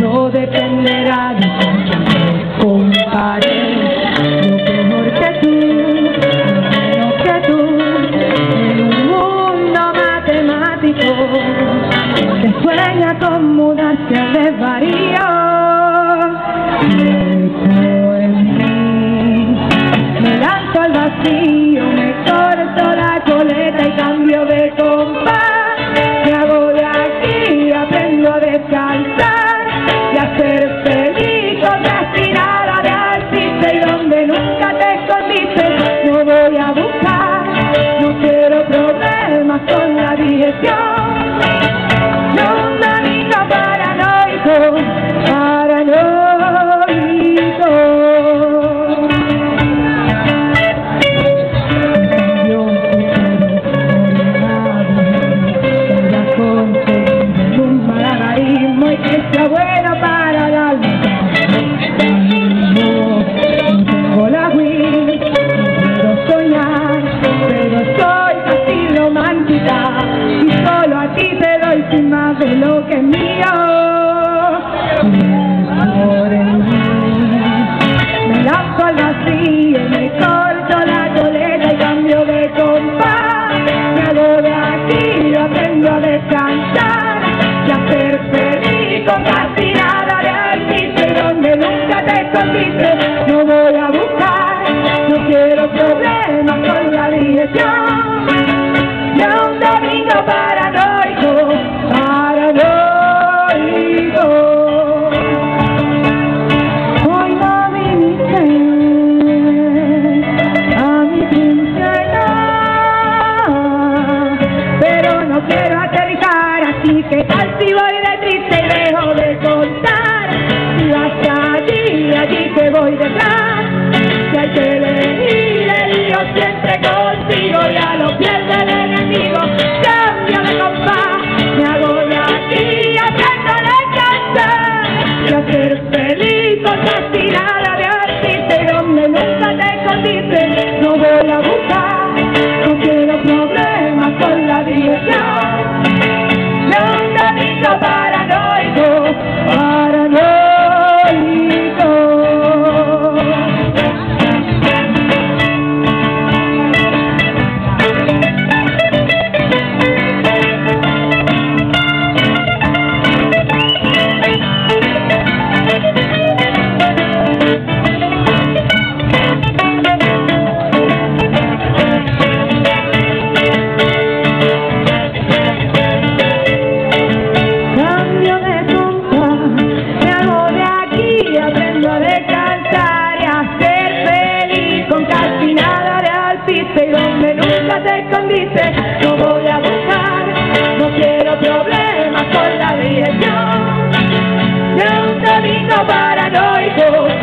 Todo dependerá de cómo compares lo mejor que tú, menos que tú, en un mundo matemático que sueña con mudarse al desvarío. En mí me lanzo al vacío, me corto la coleta y cambio de compás. Me hago de aquí, aprendo a descansar y a ser feliz, procrastinada de artista, y donde nunca te escondiste no voy a buscar. No quiero problemas con la dirección. No, un domingo paranoico, paranoico. Y que sea bueno para el alma. No tengo la Wii, no quiero soñar, pero soy casi romántica y solo a ti te doy sin más de lo que es mío. Por en mí me lanzo al vacío, me corto la coleta y cambio de compás. Me hago de aquí, aprendo a descansar y a ser feliz, procrastinada de artista, donde nunca te escondiste no voy a buscar. No quiero problemas con la dirección. No, un domingo paranoico, paranoico. Hoy no viniste a mi princesa, pero no quiero aterrizar, así que tal si voy de triste y dejo de contar. Si vas allí que voy detrás. Si hay que elegir el lío siempre consigo, ya lo pierde el enemigo. Cambio de compás, me hago de aquí, aprendo a descansar y a ser feliz, procrastinada de artista, y donde nunca te escondiste no voy a buscar. No quiero problemas con la dirección. No, un domingo paranoico, paranoico. Y donde nunca te escondiste no voy a buscar. No quiero problemas con la dirección. De un domingo paranoico.